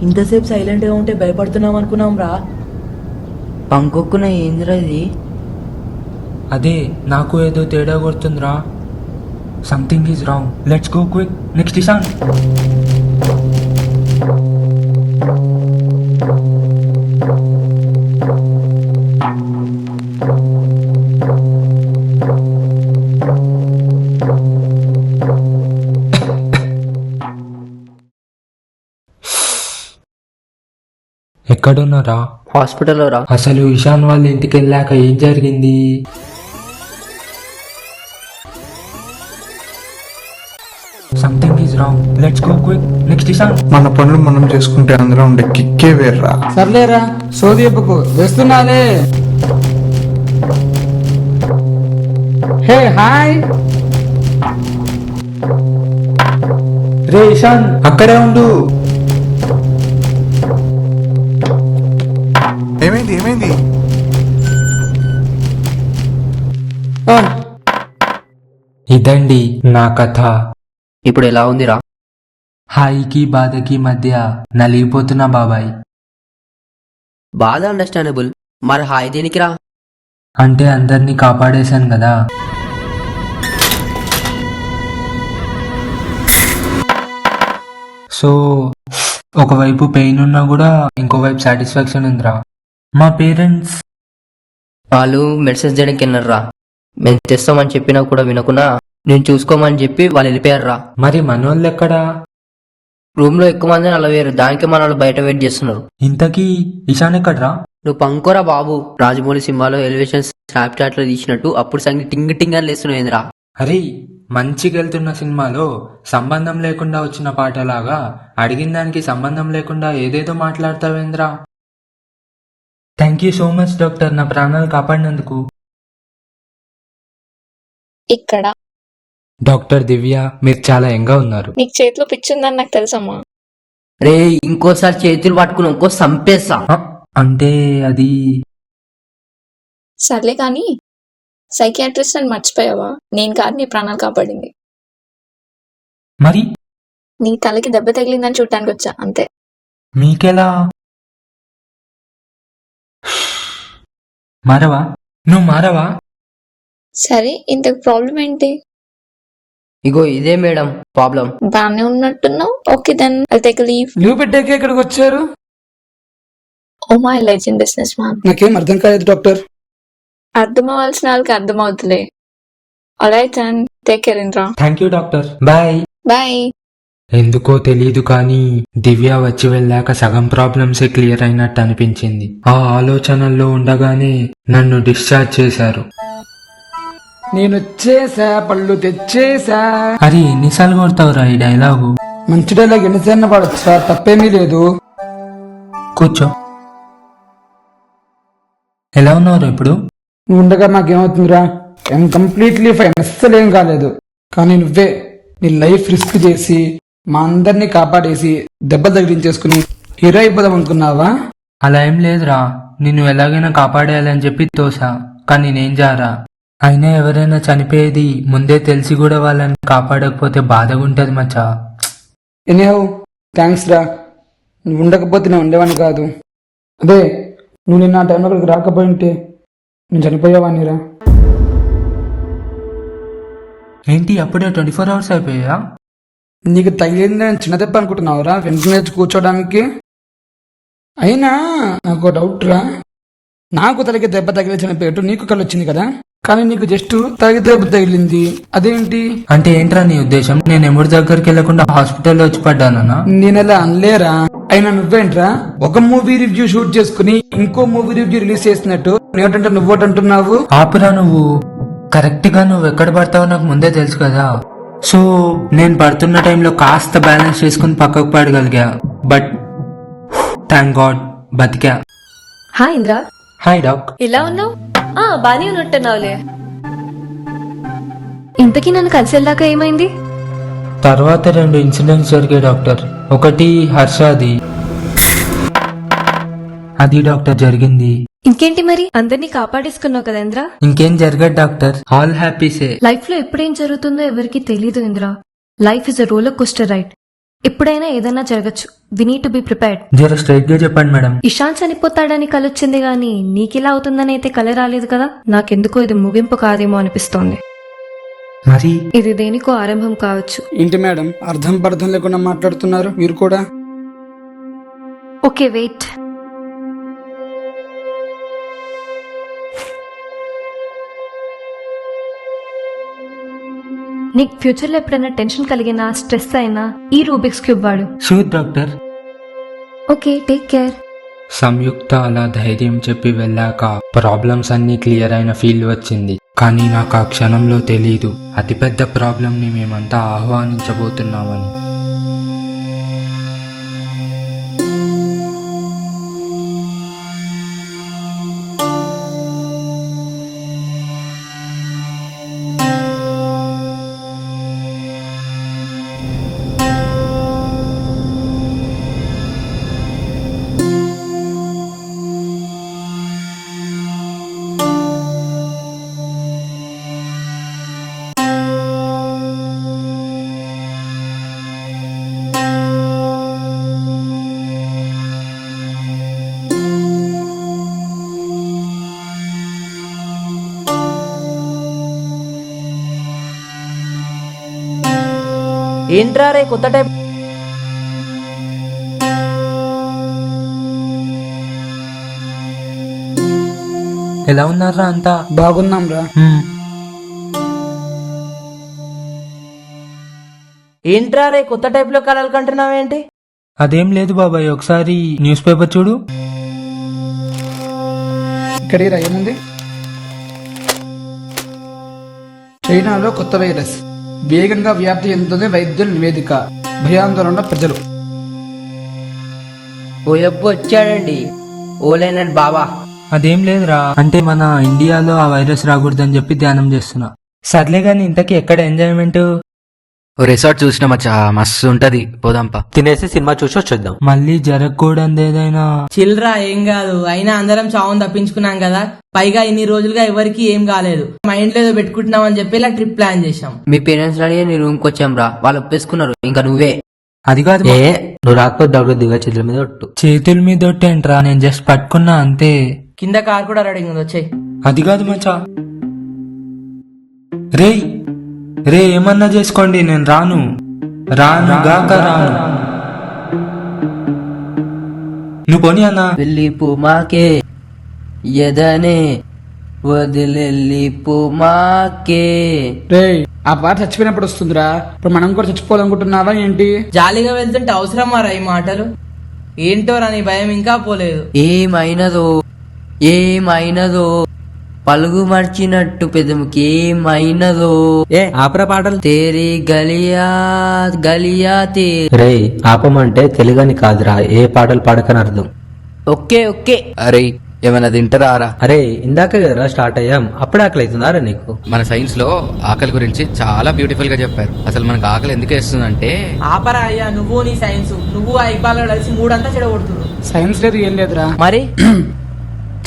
ఇంతసేపు సైలెంట్ గా ఉంటే భయపడుతున్నాం అనుకున్నాం రా. పంకొక్కున ఏందిరా ఇది? అదే నాకు ఏదో తేడా కొడుతుందిరా. Something is wrong. Let's go quick. Next Ishan. ఎక్కడున్నారా? హాస్పిటల్లో రా. అసలు ఇషాన్ వాళ్ళ ఇంటికి వెళ్ళాక ఏం జరిగింది? Something is wrong. Let's go quick. Next Ishan. మన పనులు మనం చేసుకుంటే అందులో ఉండే కిక్కే వేర్రా. సర్లేరా, సోది చెప్పకు, వేస్తున్నాలే. Hey hi. రే ఇషాన్ అక్కడే ఉండు. ఏమైంది ఏమైంది? ఇదండి నా కథ. ఇప్పుడు ఎలా ఉందిరా? హాయికి బాధకి మధ్య నలిగిపోతున్నా బాబాయ్. బాధ అండర్స్టాండబుల్, మరి హాయ్ దేనికిరా? అంటే అందరినీ కాపాడేశాను కదా. సో ఒకవైపు పెయిన్ ఉన్నా కూడా ఇంకోవైపు సాటిస్ఫాక్షన్ ఉందిరా. మా పేరెంట్స్ వాళ్ళు మెడిసిన్స్ చేయడానికి వెళ్ళారా. మేము తెస్తామని చెప్పినా కూడా వినకుండా నేను చూసుకోమని చెప్పి వాళ్ళు వెళ్ళిపోయారా. మరి మనోళ్ళు ఎక్కడా? రూమ్ లో ఎక్కువ మంది నలవేరు, దానికి మన వాళ్ళు బయట వెయిట్ చేస్తున్నారు. ఇంతకీ ఇషాన్ ఎక్కడ్రా? నువ్వు పంకోరా బాబు. రాజమౌళి సినిమాలో ఎలివేషన్ స్నాప్ చాట్ లో తీసినట్టు అప్పుడు సంగతి టింగ్ టింగ్ అని లేస్తున్నాయిందిరా. అరే మంచిగా వెళ్తున్న సినిమాలో సంబంధం లేకుండా వచ్చిన పాటలాగా అడిగిన దానికి సంబంధం లేకుండా ఏదేదో మాట్లాడతావేంద్రా. Thank you so much doctor, నా ప్రాణాలు కాపాడినందుకు. ఇక్కడ డాక్టర్ దివ్య, మీరు చాలా యంగా ఉన్నారు. నీకు చేతిలో పిచ్చిందని నాకు తెలుసమ్మా. రే ఇంకోసారి చేతులు పట్టుకుని ఇంకో సంపేస్తా. అంటే అది సర్లే కానీ సైకియాట్రిస్ట్ అని మర్చిపోయావా? నేను కాదు నీ ప్రాణాలు కాపాడింది. మరి నీ తలకి దెబ్బ తగిలిందని చూడటానికి వచ్చా అంతే. మీకెలా? మారవా? నువ్వు మారవా? సరే ఇంతకు ప్రాబ్లం ఏంటి? ఇగో ఇదే మేడం ప్రాబ్లం. బాగానే ఉన్నట్టున్నావు. Okay then I'll take leave. Leave పెట్టాక ఇక్కడికి వచ్చారు? Oh my legend businessman. నాకేం అర్థం కాలేదు డాక్టర్. అర్థం అవ్వాల్సిన వాళ్ళకి అర్థం అవుతులే. Alright then take care Indra. Thank you doctor, bye. Bye. ఎందుకో తెలీదు కానీ దివ్య వచ్చి వెళ్ళాక సగం ప్రాబ్లమ్సే క్లియర్ అయినట్టు అనిపించింది. ఆ ఆలోచనల్లో ఉండగానే నన్ను డిశ్చార్జ్ చేశారు. నేను వచ్చేసా, పళ్ళు తెచ్చేసా. అరే ఎన్నిసార్లు కొడతావురా ఈ డైలాగు? మంచి డైలాగ్ ఎన్నిసార్లు పడొచ్చా, తప్పేమీ లేదు. కూర్చో. ఎలా ఉన్నావు ఇప్పుడు? నువ్వు ఉండగా నాకేమవుతుందిరా? ఐఎమ్ కంప్లీట్లీ ఫైన్, అస్సలేం కాలేదు. కానీ నువ్వే నీ లైఫ్ రిస్క్ చేసి మా అందరినీ కాపాడేసి దెబ్బలు తగిలించేసుకుని హీరో అయిపోదాం అనుకున్నావా? అలా ఏం లేదురా, నిన్ను ఎలాగైనా కాపాడేయాలని చెప్పి తోసా. కానీ నేను జారా. అయినా ఎవరైనా చనిపోయేది ముందే తెలిసి కూడా వాళ్ళని కాపాడకపోతే బాధగా ఉంటది మచ్చా. ఎనీహౌ థ్యాంక్స్ రా. నువ్వు ఉండకపోతే నేను ఉండేవాడిని కాదు. అదే నువ్వు నిన్న ఆ టైంలో అక్కడికి రాకపోయింటే నేను చనిపోయేవాడినిరా. ఏంటి అప్పుడే 24 hours అయిపోయా? నీకు తగిలింది నేను చిన్న దెబ్బ అనుకుంటున్నావురా వెంటనే వచ్చి కూర్చోడానికి? అయినా నాకు డౌట్ రా, నాకు తలకి దెబ్బ తగిలి చనిపోయేట్టు నీకు కళ్ళు వచ్చింది కదా, కానీ నీకు జస్ట్ తలకి దెబ్బ తగిలింది, అదేంటి? అంటే ఏంట్రా నీ ఉద్దేశం? నేను ఎముడి దగ్గరికి వెళ్లకుండా హాస్పిటల్లో వచ్చి పడ్డానా? నేనలా అనలేరా. అయినా నువ్వేంట్రా ఒక మూవీ రివ్యూ షూట్ చేసుకుని ఇంకో మూవీ రివ్యూ రిలీజ్ చేసినట్టు నేటంటే నువ్వోటంటున్నావు? ఆపురా నువ్వు. కరెక్ట్ గా నువ్వు ఎక్కడ పడతావో నాకు ముందే తెలుసు కదా. సో నేను పడుతున్న టైంలో కాస్త బ్యాలెన్స్ చేసుకుని పక్కకు పడగలిగా. బట్ థ్యాంక్ గాడ్ బతికా. హాయ్ ఇంద్రా. Hi doc. ఎలా ఉన్నావు? బానే ఉన్నట్టున్నావులే. ఇంతకీ నన్ను కలిసి వెళ్ళాక ఏమైంది? తర్వాత 2 ఇన్సిడెంట్స్ జరిగాయి డాక్టర్. ఒకటి హర్షది, అది డాక్టర్ జరిగింది. ఇంకేంటి మరి? అందరినీ కాపాడేసుకున్నావు కదా ఇంద్రా. ఇంకేం జరగదు డాక్టర్, ఆల్ హ్యాపీసే. లైఫ్ లో ఎప్పుడేం జరుగుతుందో ఎవరికి తెలీదు Indra. Life is a roller coaster ride. ఎప్పుడైనా ఏదైనా జరగచ్చు. We need to be prepared. జర స్ట్రైట్ గా చెప్పండి మేడం. ఇషాన్ చనిపోతాడని కలొచ్చింది గానీ నీకిలా అవుతుందని అయితే కల రాలేదు కదా. నాకెందుకో ఇది ముగింపు కాదేమో అనిపిస్తోంది. మరి ఇది దేనికో ఆరంభం కావచ్చు. ఏంటి మేడం అర్థం పర్థం లేకుండా మాట్లాడుతున్నారు మీరు కూడా? Okay wait. నీకు ఫ్యూచర్ లో ఎప్పుడైనా టెన్షన్ కలిగినా స్ట్రెస్ అయినా ఈ రూబిక్స్ క్యూబ్ వాడు. Sure doctor. Okay take care. Samyuktha అలా ధైర్యం చెప్పి వెళ్ళాక ప్రాబ్లమ్స్ అన్ని క్లియర్ అయిన ఫీల్ వచ్చింది. కానీ నాకు ఆ క్షణంలో తెలీదు అతిపెద్ద ప్రాబ్లం ని మేమంతా ఆహ్వానించబోతున్నామని. ఏంట్రా రే కొత్త టైప్? ఎలా ఉన్నారా అంతా? బాగున్నాం రా. ఏంట్రా రే కొత్త టైప్ లో కలలు కంటున్నావేంటి? అదేం లేదు బాబాయ్, ఒకసారి న్యూస్ పేపర్ చూడు. ఇక్కడికి రా, ఏముంది? చైనాలో కొత్త వైరస్ వేగంగా వ్యాప్తి చెందుతుంది, వైద్యుల నివేదిక. భయాందోళన ప్రజలు. ఓయబ్బు వచ్చాడండి ఓలేనట్ బాబా. అదేం లేదురా, అంటే మన ఇండియాలో ఆ వైరస్ రాకూడదని చెప్పి ధ్యానం చేస్తున్నా. సర్లే గాని ఇంతకీ ఎక్కడ ఎంజాయ్మెంట్? ఓ రిసార్ట్ చూసిన మచ్చా, మస్తు ఉంటది, పోదాంపా. తినేసి సినిమా చూసి వచ్చేద్దాం. మళ్ళీ జరగకూడదు ఏదైనా. చిల్రా ఏం కాదు, అయినా అందరం చావును తప్పించుకున్నాం కదా. పైగా ఇన్ని రోజులుగా ఎవరికి ఏం కాలేదు. మైండ్ లేదో పెట్టుకుంటున్నాం అని చెప్పి ఇలా ట్రిప్ ప్లాన్ చేశాం. మీ పేరెంట్స్ అడిగి నీ రూమ్ కి వచ్చాం రా, వాళ్ళు ఒప్పేసుకున్నారు. ఇంకా నువ్వే. అది కాదు, నువ్వు రాకపోతే దగ్గర దిగా చేతుల మీద ఒట్టు. చేతుల మీద ఒట్టేంట్రా, నేను జస్ట్ పట్టుకున్నా అంతే. కింద కార్ కూడా రెడీ ఉంది, వచ్చాయి. అది కాదు మచ్చా. రే ఏమన్నా చేసుకోండి, నేను రాను గాక రాను. నువ్వు పోనీ అన్నా. వెళ్ళిపో మాకే ఎదనే వదిలెళ్ళిపో మాకే. రే ఆ పాట చచ్చిపోయినప్పుడు వస్తుందిరా, ఇప్పుడు మనం కూడా చచ్చిపోవాలనుకుంటున్నావా ఏంటి? జాలీగా వెళ్తుంటే అవసరమా రా ఈ మాటలు? ఏంటోరా నీ భయం ఇంకా పోలేదు. ఏమైనదో పలుగు మర్చినట్టు పెదముకి ఏమైనదో. ఆపరా పాటలు. తేరీ గలియా గలియా తే. రే ఆపమంటే తెలుగని కాదురా, ఏ పాటలు పాడకని అర్థం. ఓకే. అరే ఏమైనా తింటారా? అరే ఇందాక కదరా స్టార్ట్ అయ్యాం, అప్పుడు ఆకలి అవుతుందారా నీకు? మన సైన్స్ లో ఆకలి గురించి చాలా బ్యూటిఫుల్ గా చెప్పారు. అసలు మనకు ఆకలి ఎందుకు వేస్తుందంటే. ఆపరా అయ్యా, నువ్వు నీ సైన్స్, నువ్వు ఆ ఇబ్బాలో కలిసి మూడంతా చెడగొడుతున్నారు. సైన్స్ లేదు ఏం లేదురా. మరి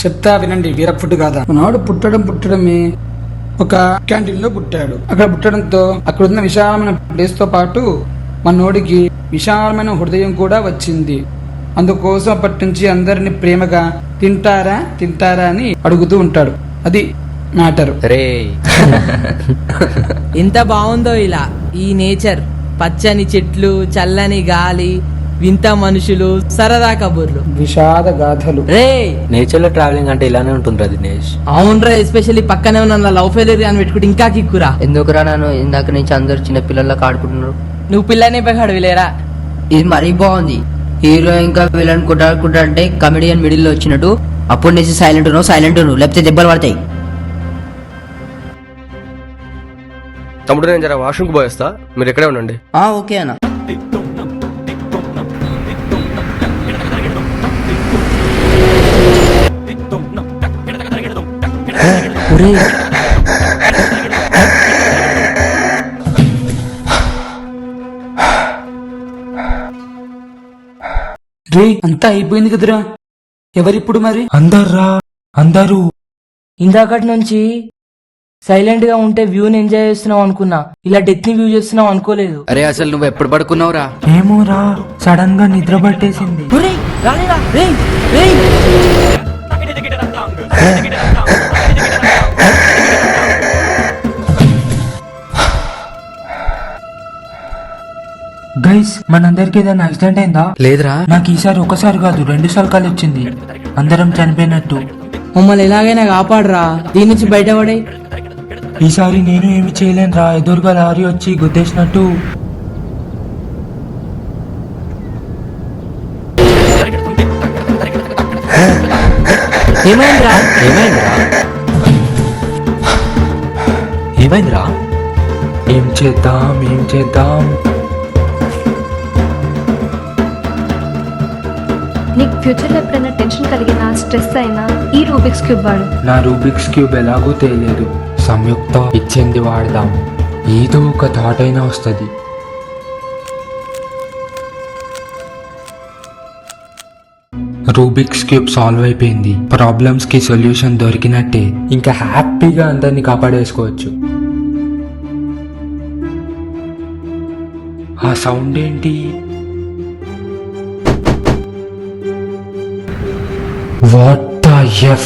చెప్తా వినండి, వీర ఫుడ్ కాదా. మనవాడు పుట్టడమే ఒక క్యాంటీన్ లో పుట్టాడు. అక్కడ పుట్టడంతో అక్కడ ఉన్న విశాలమైన ప్లేస్ తో పాటు మనోడికి విశాలమైన హృదయం కూడా వచ్చింది. అందుకోసం అప్పటి నుంచి అందరిని ప్రేమగా తింటారా అని అడుగుతూ ఉంటాడు. అది మ్యాటర్. రే ఎంత బాగుందో ఇలా ఈ నేచర్. పచ్చని చెట్లు, చల్లని గాలి, వింత మనుషులు, సరదా కబుర్లు, విషాద గాథలు. రే నేచర్ లో ట్రావెలింగ్ అంటే ఇలానే ఉంటుందిరా దినేష్. అవునరా, ఎస్పెషల్లీ పక్కనే ఉన్న లవ్ ఫెయిలియర్ అని పెట్టుకుంటే ఇంకా కిక్కురా. ఎందుకురా నన్ను ఇందాక నుంచి అందరు చిన్న పిల్లల్లోకి ఆడుకుంటున్నారు. నువ్వు పిల్లనే పైకి విలేరా. ఇది మరీ బాగుంది. హీరో ఇంకా విలన్ కుట్టాడుకుంటే కమెడియన్ మిడిల్ లో వచ్చినట్టు. అప్పుడు నుంచి సైలెంట్ లేకపోతే దెబ్బలు పడతాయి. తమ్ముడు నేను జర వాష్రూమ్ కు పోయేస్తా, మీరు ఎక్కడే ఉండండి. ఓకే అన్న. రే అంతా అయిపోయింది కదరా, ఎవరిప్పుడు మరి? అందరూ ఇందాకటి నుంచి సైలెంట్ గా ఉంటే వ్యూని ఎంజాయ్ చేస్తున్నావు అనుకున్నా, ఇలా డెత్ ని వ్యూ చేస్తున్నావు అనుకోలేదు. అరే అసలు నువ్వు ఎప్పుడు పడుకున్నావురా? ఏమోరా, సడన్ గా నిద్ర పట్టేసింది. గైస్ మనందరికి ఏదైనా యాక్సిడెంట్ అయిందా? లేదురా. నాకు ఈసారి ఒకసారి కాదు 2 సార్లు కాలు వచ్చింది, అందరం చనిపోయినట్టు. మమ్మల్ని ఎలాగైనా కాపాడరా, దీని నుంచి బయటపడే. ఈసారి నేను ఏమి చేయలేనురా, ఎదురుగా లారీ వచ్చి గుద్దేసినట్టు. ఏమైందిరా? ఏం చేద్దాం? నీకు ఫ్యూచర్ లో ఎప్పుడైనా టెన్షన్ కలిగినా, స్ట్రెస్ అయినా ఈ రూబిక్స్ క్యూబ్ వాడు. నా రూబిక్స్ క్యూబ్ ఎలాగో తెలియదు, సంయుక్త ఇచ్చింది వాడదాం, ఏదో ఒక థాట్ అయినా వస్తుంది. రూబిక్స్ క్యూబ్ సాల్వ్ అయిపోయింది, ప్రాబ్లమ్స్ కి సొల్యూషన్ దొరికినట్టే. ఇంకా హ్యాపీగా అందరినీ కాపాడేసుకోవచ్చు. ఆ సౌండ్ ఏంటి? What the F?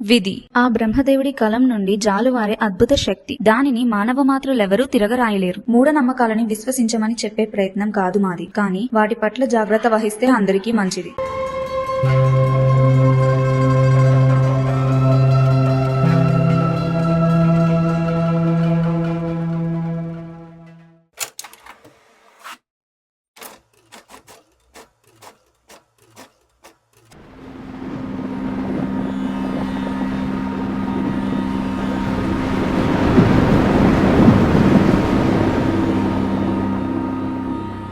విధి ఆ బ్రహ్మదేవుడి కలం నుండి జాలువారే అద్భుత శక్తి. దానిని మానవ మాత్రులెవరూ తిరగరాయలేరు. మూఢనమ్మకాలని విశ్వసించమని చెప్పే ప్రయత్నం కాదు మాది, కానీ వాటి పట్ల జాగ్రత్త వహిస్తే అందరికీ మంచిది.